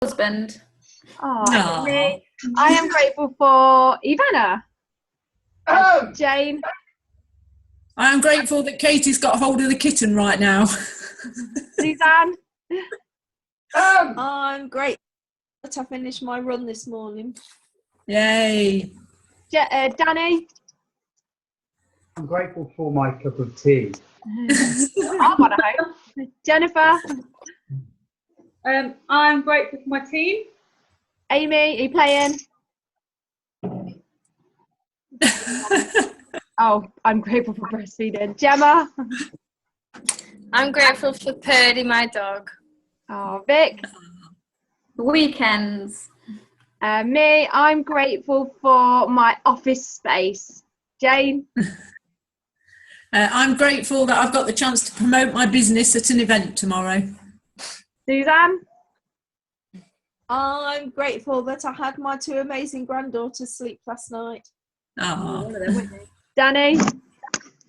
husband. Oh, me. I am grateful for Ivana. Jane. I am grateful that Katie's got hold of the kitten right now. Suzanne. I'm grateful that I finished my run this morning. Yay. Danny. I'm grateful for my cup of tea. I want to hope. Jennifer. I'm grateful for my team. Amy, are you playing? Oh, I'm grateful for breastfeeding. Gemma. I'm grateful for Purdy, my dog. Oh, Vic. Weekends. Me, I'm grateful for my office space. Jane. I'm grateful that I've got the chance to promote my business at an event tomorrow. Suzanne. I'm grateful that I had my two amazing granddaughters sleep last night. Oh. Danny.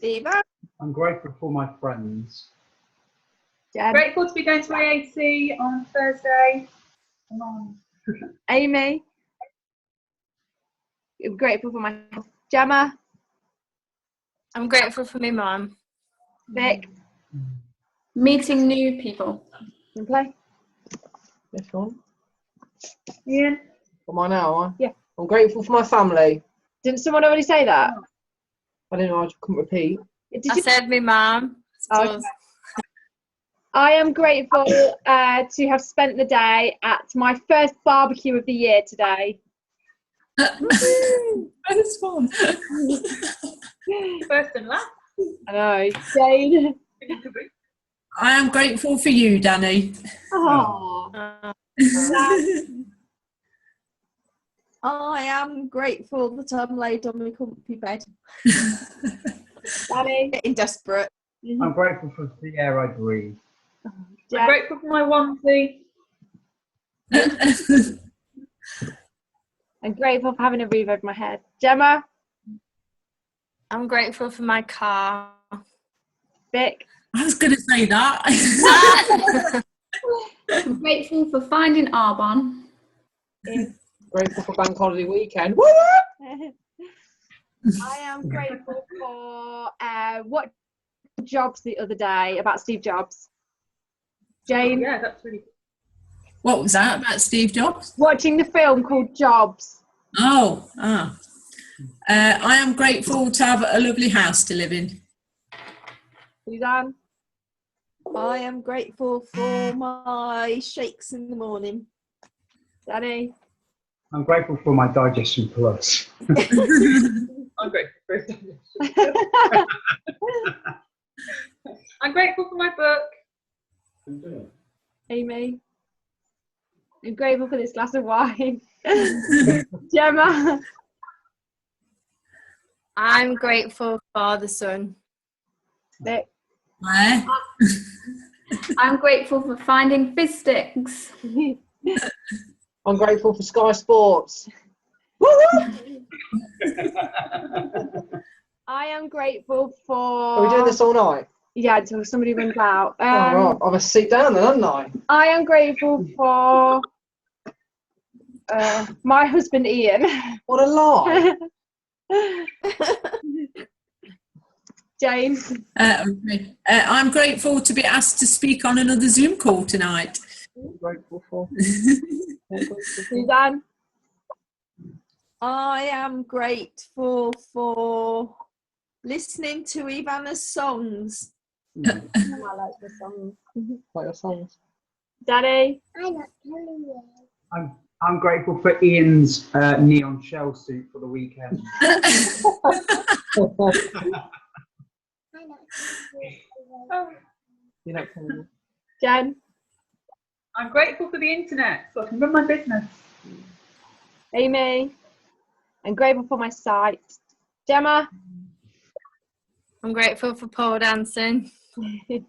Eva. I'm grateful for my friends. Jen. Grateful to be going to IAC on Thursday. Come on. Amy. I'm grateful for my Gemma. I'm grateful for my mum. Vic. Meeting new people. You play? This one. Ian. Am I now? Yeah. I'm grateful for my family. Didn't someone already say that? I don't know, I couldn't repeat. Did I you? said my mum. Okay. I am grateful to have spent the day at my first barbecue of the year today. That's fun. First and last. I know. Jane. I am grateful for you, Danny. Oh. I am grateful that I'm laid on my comfy bed. Danny. Getting desperate. I'm grateful for the air I breathe. I'm grateful for my onesie. I'm grateful for having a roof over my head. Gemma. I'm grateful for my car. Vic. I was going to say that. I'm grateful for finding Arbonne. Grateful for bank holiday weekend. Woo! I am grateful for what Jobs the other day about Steve Jobs. Jane. Yeah, that's really good. What was that about Steve Jobs? Watching the film called Jobs. Oh. I am grateful to have a lovely house to live in. Suzanne. I am grateful for my shakes in the morning. Danny. I'm grateful for my Digestion Plus. I'm grateful for it. I'm grateful for my book. Amy. I'm grateful for this glass of wine. Gemma. I'm grateful for the sun. Vic. Where? I'm grateful for finding fish sticks. I'm grateful for Sky Sports. I am grateful for. Are we doing this all night? Yeah, until somebody runs out. Right. I must sit down then, haven't I? I am grateful for my husband Ian. What a lie. Jane. Okay. I'm grateful to be asked to speak on another Zoom call tonight. I'm grateful for. Suzanne. I am grateful for listening to Ivana's songs. I like the song. Like your songs. Danny. I'm grateful for Ian's neon shell suit for the weekend. You don't tell me. Jen. I'm grateful for the internet so I can run my business. Amy. I'm grateful for my sight. Gemma. I'm grateful for pole dancing. You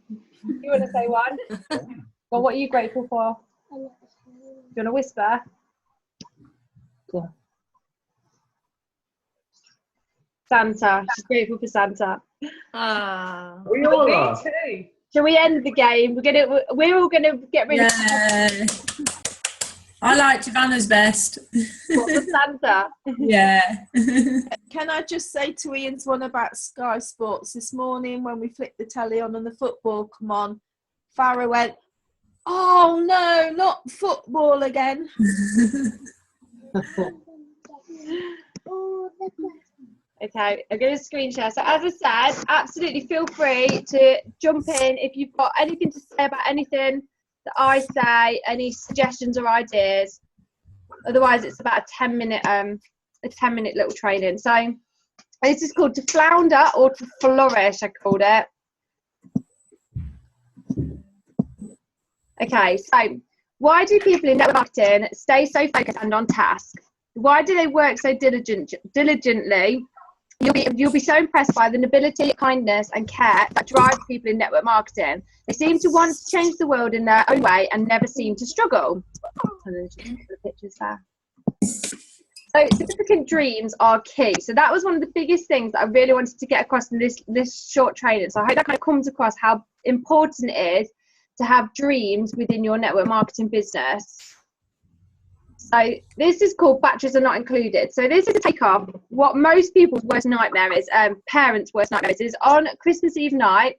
want to say one? Well, what are you grateful for? Do you want to whisper? Yeah. Santa. She's grateful for Santa. We all Me are. too. Shall we end the game? We're all gonna get rid of. Yeah. I liked Ivana's best. What the Santa? Yeah. Can I just say to Ian's one about Sky Sports this morning when we flicked the telly on and the football come on, Farah went, "Oh no, not football again." Okay, I'm going to screen share. So as I said, absolutely feel free to jump in if you've got anything to say about anything that I say, any suggestions or ideas. Otherwise, it's about a 10-minute little training. So this is called to flounder or to flourish, I called it. Okay, so why do people in network marketing stay so focused and on task? Why do they work so diligently? You'll be so impressed by the nobility, kindness and care that drive people in network marketing. They seem to want to change the world in their own way and never seem to struggle. The pictures there. So significant dreams are key. So that was one of the biggest things that I really wanted to get across in this short training. So I hope that kind of comes across how important it is to have dreams within your network marketing business. So this is called batteries are not included. So this is a takeoff. What most people's worst nightmare is, parents' worst nightmare is on Christmas Eve night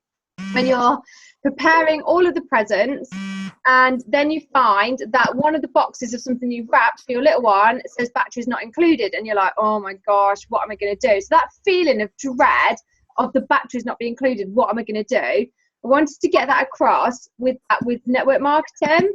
when you're preparing all of the presents and then you find that one of the boxes of something you've wrapped for your little one says batteries not included and you're like, oh my gosh, what am I going to do? So that feeling of dread of the batteries not being included, what am I going to do? I wanted to get that across with network marketing.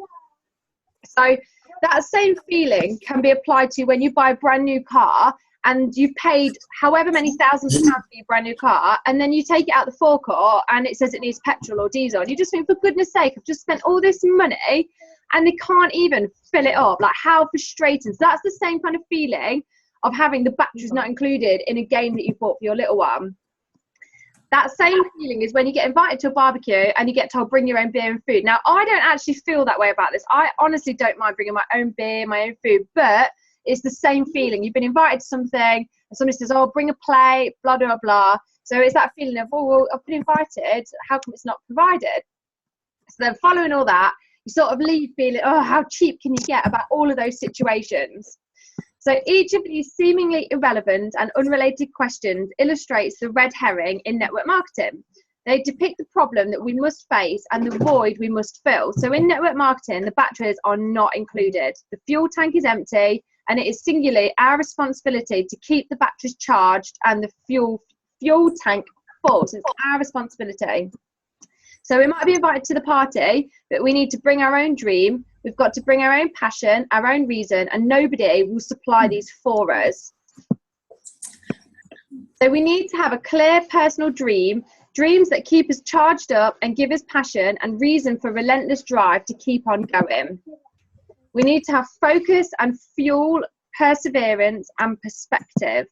So that same feeling can be applied to when you buy a brand new car and you've paid however many thousands of pounds for your brand new car, and then you take it out the forecourt and it says it needs petrol or diesel, and you just think, for goodness sake, I've just spent all this money and they can't even fill it up. Like, how frustrating. So that's the same kind of feeling of having the batteries not included in a game that you bought for your little one. That same feeling is when you get invited to a barbecue and you get told bring your own beer and food. Now, I don't actually feel that way about this. I honestly don't mind bringing my own beer, my own food, but it's the same feeling. You've been invited to something and somebody says, oh, bring a plate, blah, blah, blah. So it's that feeling of, oh, well, I've been invited. How come it's not provided? So then following all that, you sort of leave feeling, oh, how cheap can you get about all of those situations? So each of these seemingly irrelevant and unrelated questions illustrates the red herring in network marketing. They depict the problem that we must face and the void we must fill. So in network marketing, the batteries are not included. The fuel tank is empty, and it is singularly our responsibility to keep the batteries charged and the fuel tank full. So it's our responsibility. So we might be invited to the party, but we need to bring our own dream. We've got to bring our own passion, our own reason, and nobody will supply these for us. So we need to have a clear personal dream, dreams that keep us charged up and give us passion and reason for relentless drive to keep on going. We need to have focus and fuel, perseverance and perspective.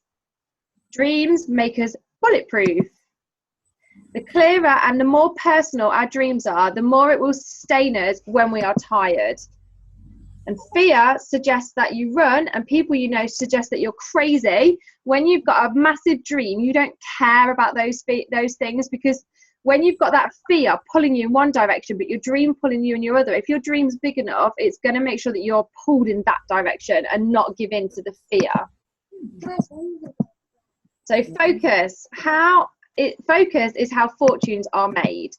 Dreams make us bulletproof. The clearer and the more personal our dreams are, the more it will sustain us when we are tired. And fear suggests that you run, and people you know suggest that you're crazy. When you've got a massive dream, you don't care about those things, because when you've got that fear pulling you in one direction, but your dream pulling you in your other, if your dream's big enough, it's going to make sure that you're pulled in that direction and not give in to the fear. So focus. Focus is how fortunes are made.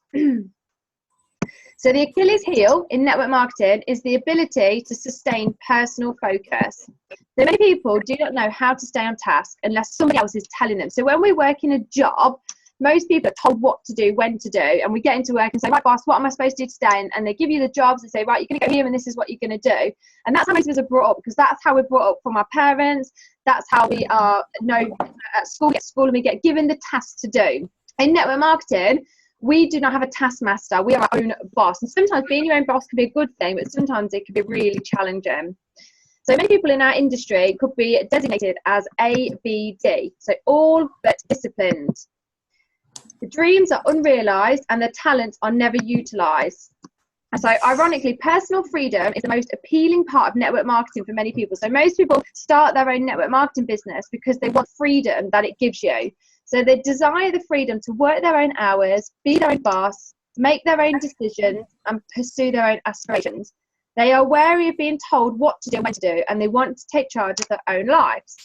So the Achilles heel in network marketing is the ability to sustain personal focus. So many people do not know how to stay on task unless somebody else is telling them. So when we work in a job, most people are told what to do, when to do, and we get into work and say, right, boss, what am I supposed to do today? And they give you the jobs and say, right, you're going to go here and this is what you're going to do. And that's how most of us are brought up, because that's how we're brought up from our parents. That's how we are at school, and we get given the tasks to do. In network marketing, we do not have a taskmaster. We are our own boss. And sometimes being your own boss can be a good thing, but sometimes it can be really challenging. So many people in our industry could be designated as ABD, so all but disciplined. The dreams are unrealised and the talents are never utilised. So ironically, personal freedom is the most appealing part of network marketing for many people. So most people start their own network marketing business because they want freedom that it gives you. So they desire the freedom to work their own hours, be their own boss, make their own decisions and pursue their own aspirations. They are wary of being told what to do and when to do, and they want to take charge of their own lives.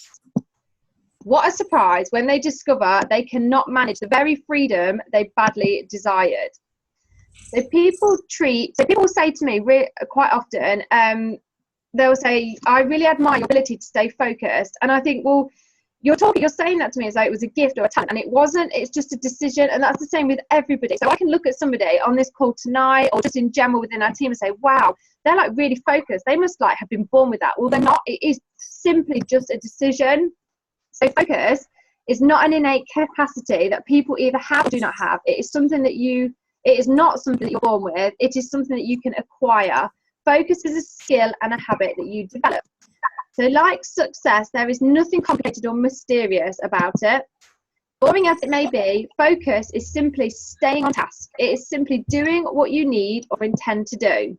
What a surprise when they discover they cannot manage the very freedom they badly desired. So people say to me quite often, they'll say, I really admire your ability to stay focused. And I think, well, you're saying that to me as though it was a gift or a talent, and it wasn't. It's just a decision, and that's the same with everybody. So I can look at somebody on this call tonight, or just in general within our team, and say, wow, they're like really focused. They must like have been born with that. Well, they're not. It is simply just a decision. So focus is not an innate capacity that people either have or do not have. It is something that it is not something that you're born with. It is something that you can acquire. Focus is a skill and a habit that you develop. So like success, there is nothing complicated or mysterious about it. Boring as it may be, focus is simply staying on task. It is simply doing what you need or intend to do.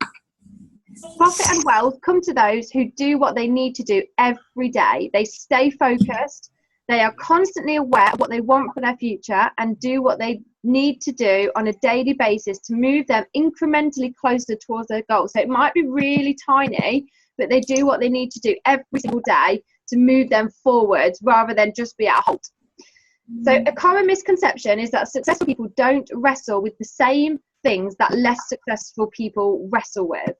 Profit and wealth come to those who do what they need to do every day. They stay focused. They are constantly aware of what they want for their future and do what they need to do on a daily basis to move them incrementally closer towards their goal. So it might be really tiny, but they do what they need to do every single day to move them forward rather than just be at a halt. So a common misconception is that successful people don't wrestle with the same things that less successful people wrestle with.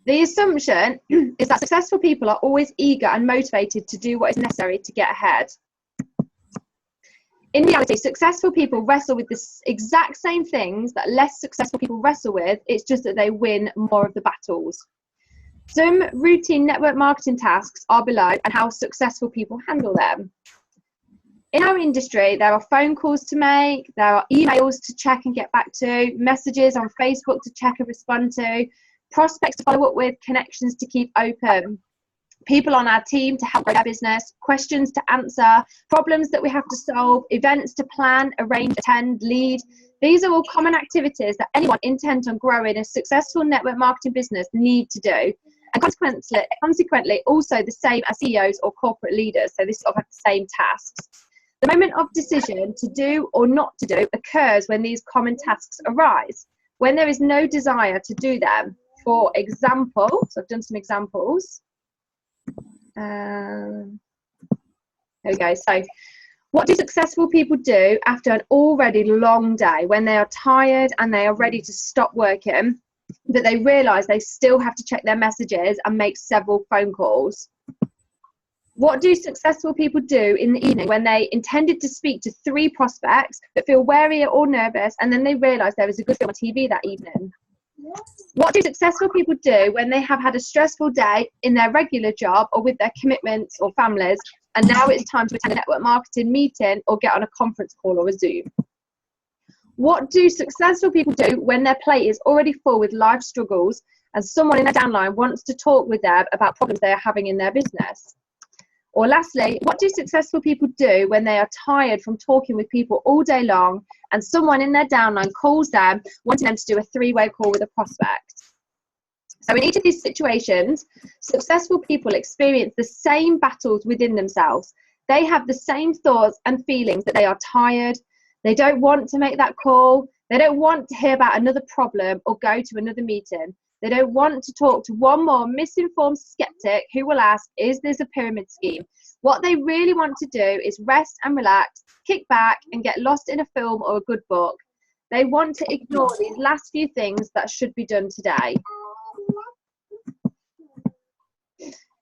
The assumption is that successful people are always eager and motivated to do what is necessary to get ahead. In reality, successful people wrestle with the exact same things that less successful people wrestle with. It's just that they win more of the battles. Some routine network marketing tasks are below and how successful people handle them. In our industry, there are phone calls to make, there are emails to check and get back to, messages on Facebook to check and respond to, prospects to follow up with, connections to keep open, people on our team to help grow their business, questions to answer, problems that we have to solve, events to plan, arrange, attend, lead. These are all common activities that anyone intent on growing a successful network marketing business need to do. And consequently also the same as CEOs or corporate leaders. So this sort of have the same tasks. The moment of decision to do or not to do occurs when these common tasks arise, when there is no desire to do them. For example, so I've done some examples. There we go. So what do successful people do after an already long day, when they are tired and they are ready to stop working, but they realise they still have to check their messages and make several phone calls? What do successful people do in the evening when they intended to speak to 3 prospects but feel wary or nervous, and then they realise there is a good film on TV that evening? What do successful people do when they have had a stressful day in their regular job or with their commitments or families, and now it's time to attend a network marketing meeting or get on a conference call or a Zoom? What do successful people do when their plate is already full with life struggles and someone in their downline wants to talk with them about problems they are having in their business? Or lastly, what do successful people do when they are tired from talking with people all day long and someone in their downline calls them wanting them to do a 3-way call with a prospect? So in each of these situations, successful people experience the same battles within themselves. They have the same thoughts and feelings that they are tired, they don't want to make that call, they don't want to hear about another problem or go to another meeting. They don't want to talk to one more misinformed skeptic who will ask, is this a pyramid scheme? What they really want to do is rest and relax, kick back and get lost in a film or a good book. They want to ignore these last few things that should be done today.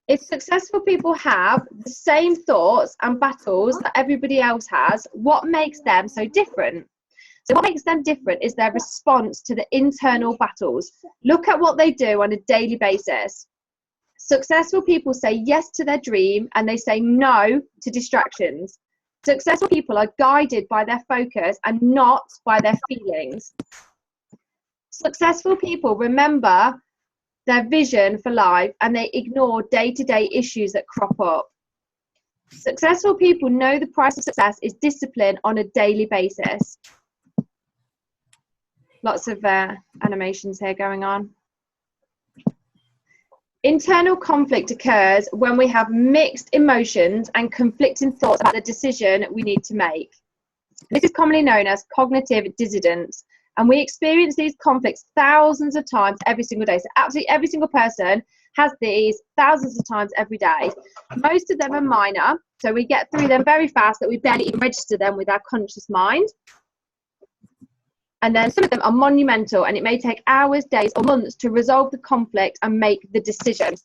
If successful people have the same thoughts and battles that everybody else has, what makes them so different? So what makes them different is their response to the internal battles. Look at what they do on a daily basis. Successful people say yes to their dream and they say no to distractions. Successful people are guided by their focus and not by their feelings. Successful people remember their vision for life and they ignore day-to-day issues that crop up. Successful people know the price of success is discipline on a daily basis. Lots of animations here going on. Internal conflict occurs when we have mixed emotions and conflicting thoughts about the decision we need to make. This is commonly known as cognitive dissonance, And we experience these conflicts thousands of times every single day. So absolutely every single person has these thousands of times every day. Most of them are minor, so we get through them very fast, that we barely even register them with our conscious mind. And then some of them are monumental, and it may take hours, days, or months to resolve the conflict and make the decision.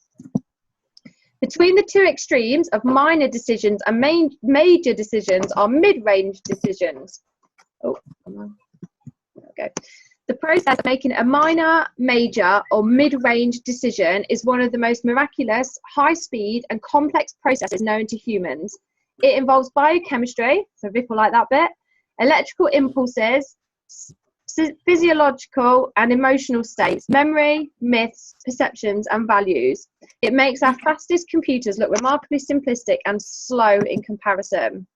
Between the two extremes of minor decisions and major decisions are mid-range decisions. Oh, come on. There we go. The process of making a minor, major, or mid-range decision is one of the most miraculous, high-speed, and complex processes known to humans. It involves biochemistry, so Vic will like that bit, electrical impulses, physiological and emotional states, memory, myths, perceptions, and values. It makes our fastest computers look remarkably simplistic and slow in comparison.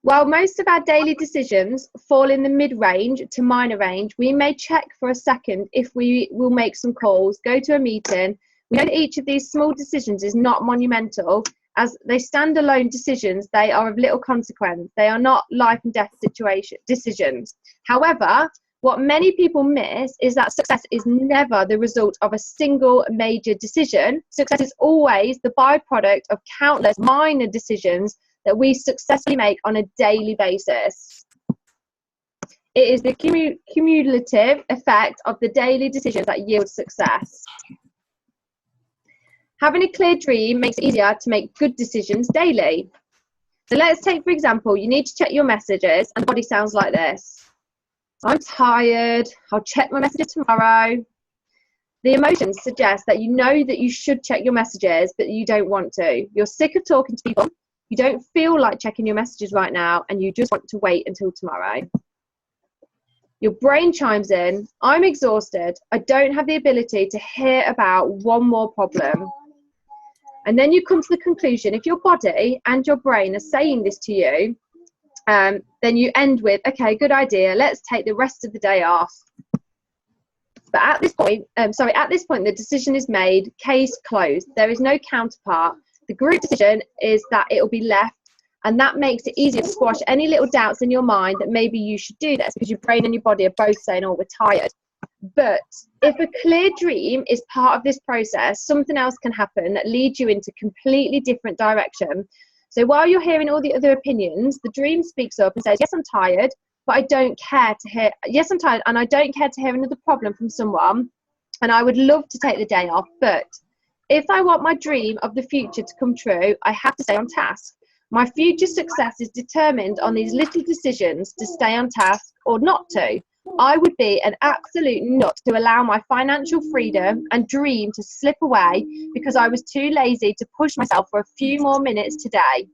While most of our daily decisions fall in the mid-range to minor range, we may check for a second if we will make some calls, go to a meeting. We know that each of these small decisions is not monumental. As they stand alone decisions, they are of little consequence. They are not life and death decisions. However, what many people miss is that success is never the result of a single major decision. Success is always the byproduct of countless minor decisions that we successfully make on a daily basis. It is the cumulative effect of the daily decisions that yield success. Having a clear dream makes it easier to make good decisions daily. So let's take, for example, you need to check your messages, and the body sounds like this. I'm tired, I'll check my messages tomorrow. The emotions suggest that you know that you should check your messages, but you don't want to. You're sick of talking to people, you don't feel like checking your messages right now, and you just want to wait until tomorrow. Your brain chimes in, I'm exhausted, I don't have the ability to hear about one more problem. And then you come to the conclusion, if your body and your brain are saying this to you, then you end with, okay, good idea, let's take the rest of the day off. But at this point, the decision is made, case closed. There is no counterpart. The group decision is that it will be left, and that makes it easier to squash any little doubts in your mind that maybe you should do this, because your brain and your body are both saying, oh, we're tired. But if a clear dream is part of this process, something else can happen that leads you into a completely different direction. So while you're hearing all the other opinions, the dream speaks up and says, yes, I'm tired, but I don't care to hear, yes, I'm tired, and I don't care to hear another problem from someone, and I would love to take the day off, but if I want my dream of the future to come true, I have to stay on task. My future success is determined on these little decisions to stay on task or not to. I would be an absolute nut to allow my financial freedom and dream to slip away because I was too lazy to push myself for a few more minutes today.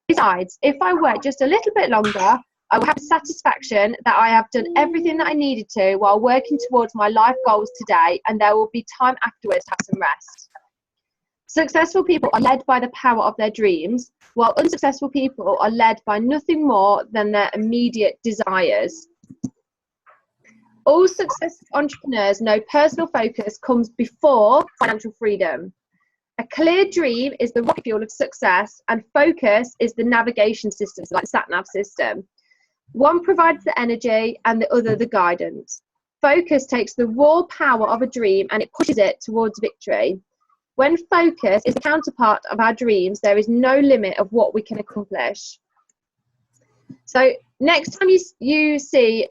Besides, if I work just a little bit longer, I will have the satisfaction that I have done everything that I needed to while working towards my life goals today, and there will be time afterwards to have some rest. Successful people are led by the power of their dreams, while unsuccessful people are led by nothing more than their immediate desires. All successful entrepreneurs know personal focus comes before financial freedom. A clear dream is the rocket fuel of success, and focus is the navigation system, like the sat-nav system. One provides the energy and the other the guidance. Focus takes the raw power of a dream and it pushes it towards victory. When focus is the counterpart of our dreams, there is no limit of what we can accomplish. So next time you see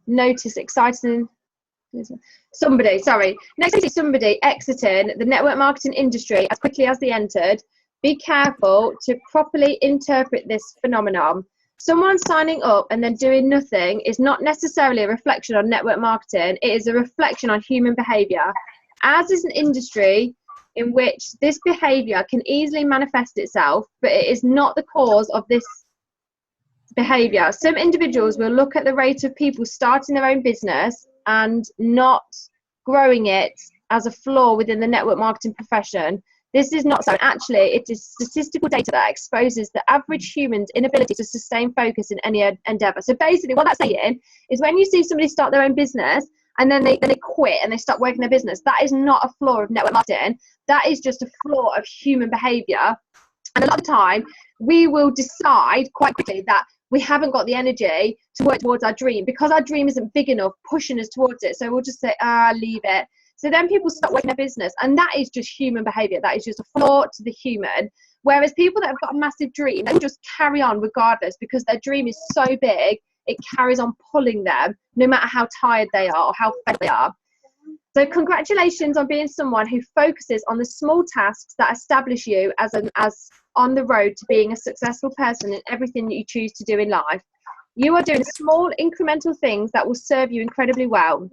notice exciting somebody, next time you see somebody exiting the network marketing industry as quickly as they entered, be careful to properly interpret this phenomenon. Someone signing up and then doing nothing is not necessarily a reflection on network marketing, it is a reflection on human behaviour. As is an industry in which this behaviour can easily manifest itself, but it is not the cause of this behaviour. Some individuals will look at the rate of people starting their own business and not growing it as a flaw within the network marketing profession. This is not so. Actually, it is statistical data that exposes the average human's inability to sustain focus in any endeavour. So basically what that's saying is when you see somebody start their own business and then they quit and they stop working their business, that is not a flaw of network marketing. That is just a flaw of human behaviour. And a lot of the time, we will decide quite quickly that we haven't got the energy to work towards our dream because our dream isn't big enough pushing us towards it. So we'll just say, leave it. So then people stop working their business. And that is just human behaviour. That is just a flaw to the human. Whereas people that have got a massive dream, they just carry on regardless because their dream is so big, it carries on pulling them no matter how tired they are or how fed they are. So congratulations on being someone who focuses on the small tasks that establish you as on the road to being a successful person in everything that you choose to do in life. You are doing small incremental things that will serve you incredibly well.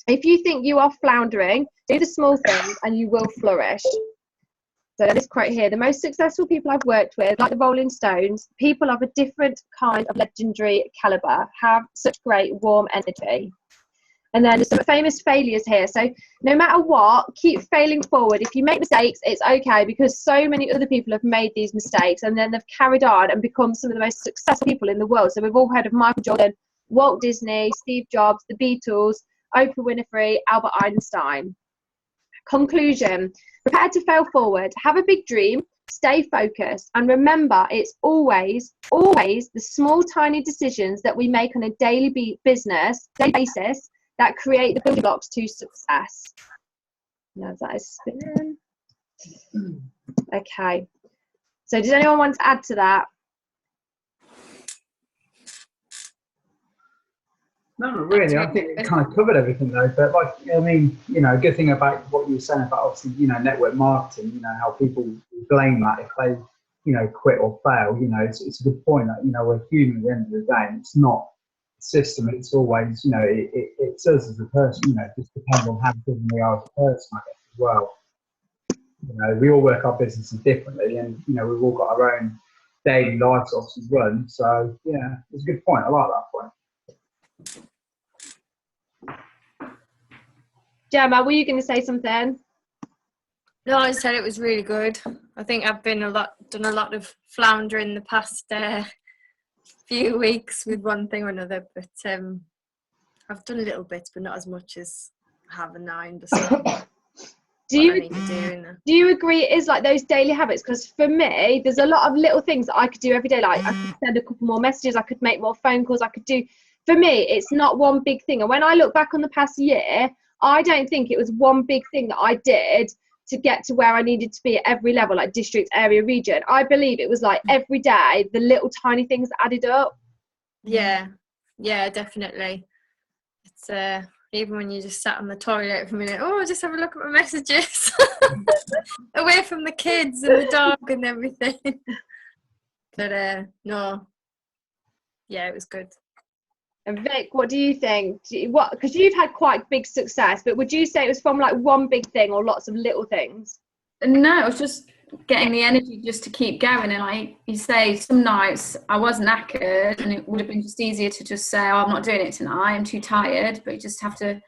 If you think you are floundering, do the small things and you will flourish. So this quote here, the most successful people I've worked with, like the Rolling Stones, people of a different kind of legendary caliber, have such great warm energy. And then there's some famous failures here. So no matter what, keep failing forward. If you make mistakes, it's okay because so many other people have made these mistakes and then they've carried on and become some of the most successful people in the world. So we've all heard of Michael Jordan, Walt Disney, Steve Jobs, the Beatles, Oprah Winfrey, Albert Einstein. Conclusion, prepare to fail forward. Have a big dream, stay focused, and remember it's always the small tiny decisions that we make on a daily basis that create the building blocks to success. Now that is spinning. Okay. So does anyone want to add to that? No, not really. I think it kind of covered everything though. But a good thing about what you were saying about obviously, network marketing, how people blame that if they, quit or fail, it's a good point that, we're human at the end of the day and it's not a system. It's always, it's us as a person, it just depends on how good we are as a person, I guess, as well. We all work our businesses differently and, we've all got our own daily lives obviously run. So yeah, it's a good point. I like that point. Gemma, were you going to say something? No, I said it was really good. I think I've done a lot of flounder in the past few weeks with one thing or another, but I've done a little bit, but not as much as I have, and now I understand. Do you agree it is like those daily habits? Because for me, there's a lot of little things that I could do every day. Like I could send a couple more messages, I could make more phone calls, I could do. For me, it's not one big thing. And when I look back on the past year, I don't think it was one big thing that I did to get to where I needed to be at every level, like district, area, region. I believe it was like every day, the little tiny things added up. Yeah, definitely. It's even when you just sat on the toilet for a minute, just have a look at my messages. Away from the kids and the dog and everything. But no. Yeah, it was good. And Vic, what do you think? Because you've had quite big success, but would you say it was from like one big thing or lots of little things? No, it was just getting the energy just to keep going. And like you say, some nights I was knackered and it would have been just easier to just say, I'm not doing it tonight, I'm too tired, but you just have to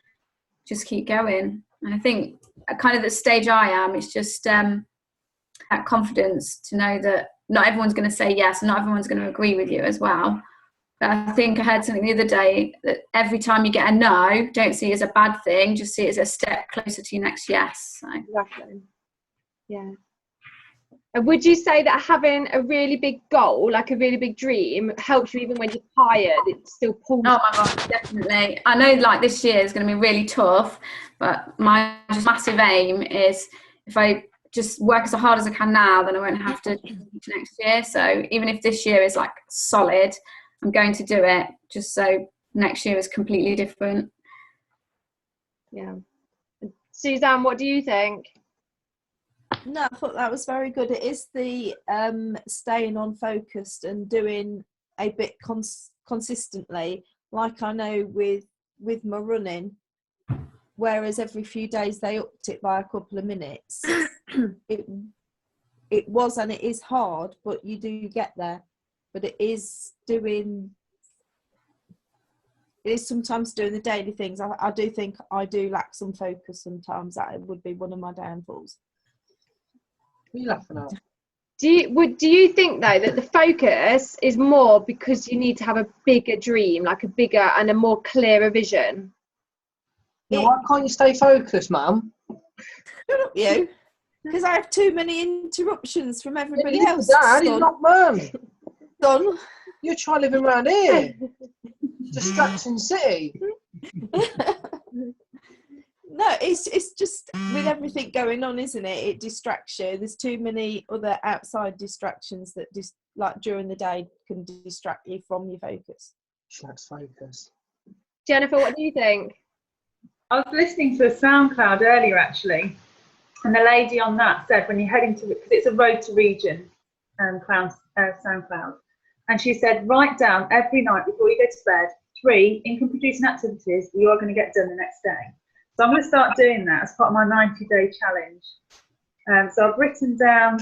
just keep going. And I think at kind of the stage I am, it's just that confidence to know that not everyone's going to say yes and not everyone's going to agree with you as well. But I think I heard something the other day that every time you get a no, don't see it as a bad thing, just see it as a step closer to your next yes. So. Exactly. Yeah. And would you say that having a really big goal, like a really big dream, helps you even when you're tired? It still pulls. Oh my God, definitely. I know like this year is going to be really tough, but my just massive aim is if I just work as hard as I can now, then I won't have to next year. So even if this year is like solid, I'm going to do it just so next year is completely different. Yeah. Suzanne, what do you think? No, I thought that was very good. It is the staying on focused and doing a bit consistently, like I know with my running, whereas every few days they upped it by a couple of minutes. It was and it is hard, but you do get there. But it is sometimes doing the daily things. I do think I do lack some focus sometimes. That would be one of my downfalls. What are you laughing at? Do you think though that the focus is more because you need to have a bigger dream, like a bigger and a more clearer vision? Yeah, why can't you stay focused, ma'am? Shut up, you. Because I have too many interruptions from everybody Yeah, else. Dad, he's not mum. Done. You're trying living around here. Distraction City. No, it's just with everything going on, isn't it? It distracts you. There's too many other outside distractions that like during the day can distract you from your focus. Distracts focus. Jennifer, what do you think? I was listening to a SoundCloud earlier actually, and the lady on that said when you're heading to, because it's a road to region SoundCloud, and she said write down every night before you go to bed 3 income producing activities that you are going to get done the next day. So I'm going to start doing that as part of my 90-day challenge. So I've written down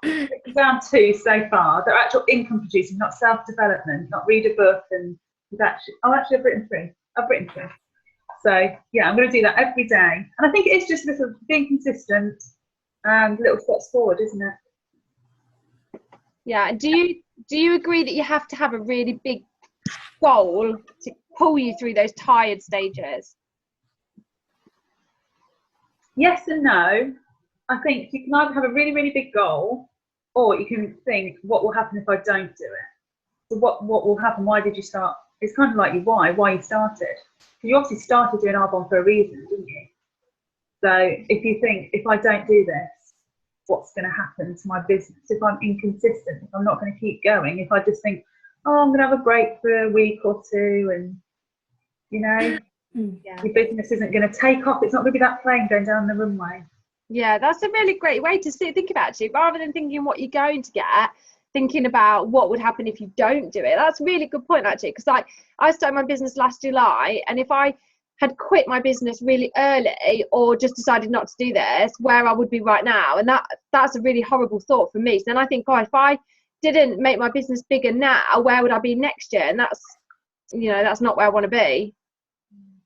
2 so far. They're actual income producing, not self-development, not read a book and actually I've written 3. I've written 3. So yeah, I'm going to do that every day. And I think it is just a little being consistent and little steps forward, isn't it? Yeah. Do you agree that you have to have a really big goal to pull you through those tired stages? Yes and no. I think you can either have a really, really big goal, or you can think, what will happen if I don't do it? So what will happen? Why did you start? It's kind of like your why you started. Because you obviously started doing Arbonne for a reason, didn't you? So if you think, if I don't do this, what's going to happen to my business? If I'm inconsistent, if I'm not going to keep going, if I just think, oh, I'm going to have a break for a week or 2 and, you know, Yeah. your business isn't going to take off. It's not going to be that plane going down the runway. Yeah, that's a really great way to think about it, actually. Rather than thinking what you're going to get, thinking about what would happen if you don't do it. That's a really good point, actually, because like I started my business last July, and if I had quit my business really early or just decided not to do this, where I would be right now. And that's a really horrible thought for me. So then I think, if I didn't make my business bigger now, where would I be next year? And that's, you know, that's not where I want to be.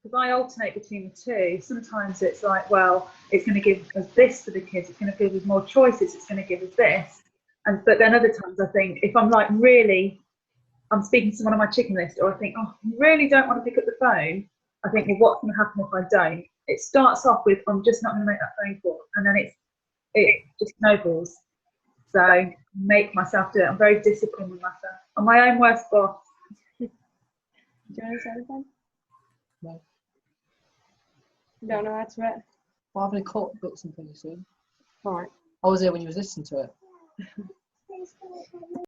Because I alternate between the 2. Sometimes it's like, well, it's going to give us this for the kids, it's going to give us more choices, it's going to give us this. But then other times I think, if I'm like really, I'm speaking to someone on my chicken list, or I think, oh, I really don't want to pick up the phone, I think, well, what's going to happen if I don't? It starts off with, I'm just not going to make that phone call, and then it just snowballs. So make myself do it. I'm very disciplined with myself. I'm my own worst boss. Do you want to say anything? No. You don't know how to it? Well, I've been caught books and things soon. Right. I was here when you was listening to it.